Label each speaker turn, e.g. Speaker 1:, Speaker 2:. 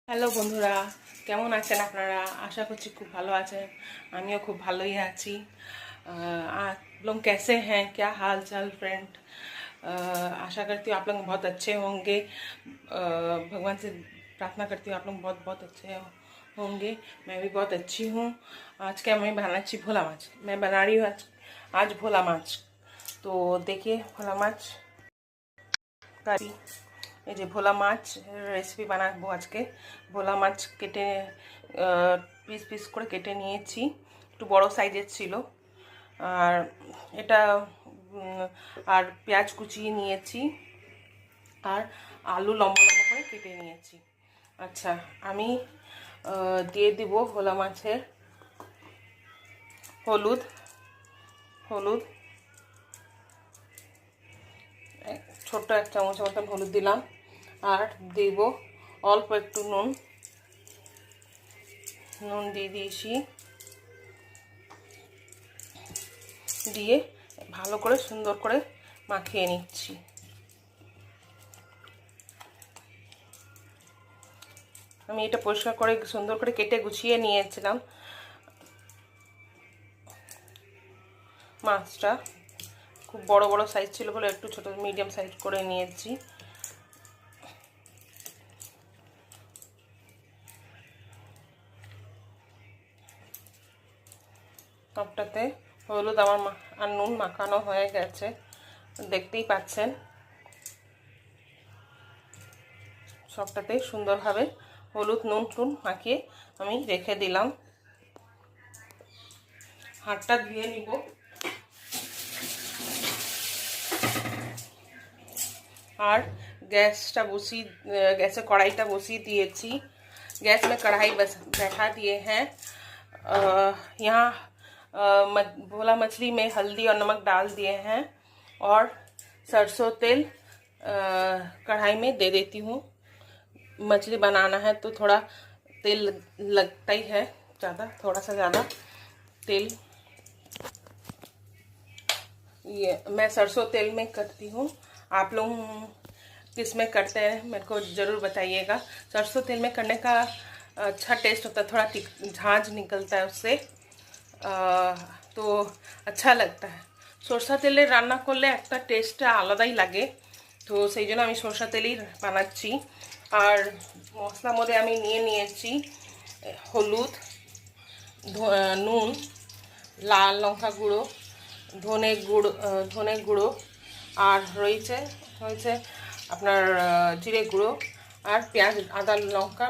Speaker 1: Hello বন্ধুরা, কেমন আছেন আপনারা? আশা করছি খুব ভালো আছেন। আমিও খুব ভালোই আছি। आप लोग कैसे हैं? क्या हाल चाल फ्रेंड? आशा करती हूँ आप लोग बहुत अच्छे होंगे। भगवान से प्रार्थना करती हूँ आप लोग बहुत बहुत अच्छे होंगे। मैं भी बहुत अच्छी हूँ। आज क्या मैं बनाना चाहिए? भोला माछ मैं बना रही हूँ आज भोला माछ। तो देखिए भोला माछ কারি এই যে ভোলা মাছ রেসিপি বানাবো আজকে। ভোলা মাছ কেটে পিস পিস করে কেটে নিয়েছি, একটু বড় সাইজের ছিল। আর এটা আর পেঁয়াজ কুচিয়ে নিয়েছি, আর আলু লম্বা লম্বা করে কেটে নিয়েছি। আচ্ছা, আমি দিয়ে দিব ভোলা মাছের হলুদ হলুদ ছোট্ট এক চামচ মতন হলুদ দিলাম, আর দিব অল্প একটু নুন দিয়ে দিয়েছি। দিয়ে ভালো করে সুন্দর করে মাখিয়ে নিচ্ছি। আমি এটা পরিষ্কার করে সুন্দর করে কেটে গুছিয়ে নিয়েছিলাম। মাছটা খুব বড় বড় সাইজ ছিল বলে একটু ছোট মিডিয়াম সাইজ করে নিয়েছি। সবটাতে হলুদ আর নুন মাখানো হয়ে গেছে, দেখতেই পাচ্ছেন। সবটাতে সুন্দরভাবে হলুদ নুন মাখিয়ে আমি রেখে দিলাম। হাতটা ধুয়ে নিব। और गैस कढ़ाईटा बसिए दिएছি। गैस में कढ़ाई बैठा दिए हैं। यहाँ भोला मछली में हल्दी और नमक डाल दिए हैं, और सरसों तेल कढ़ाई में दे देती हूँ। मछली बनाना है तो थोड़ा तेल लगता ही है, ज़्यादा, थोड़ा सा ज़्यादा तेल। ये मैं सरसों तेल में करती हूँ। आप लोग किस में करते हैं मेरे को ज़रूर बताइएगा। सरसों तेल में करने का अच्छा टेस्ट होता है, थोड़ा झांझ निकलता है उससे, तो अच्छा लगता है। সরষা তেলে রান্না করলে একটা টেস্টটা আলাদাই লাগে, তো সেই জন্য আমি সরষা তেলেই বানাচ্ছি। আর মশলার মধ্যে আমি নিয়েছি হলুদ, নুন, লাল লঙ্কা গুঁড়ো, ধনে গুঁড়ো, আর রয়েছে আপনার জিরে গুঁড়ো, আর পেঁয়াজ আদা লঙ্কা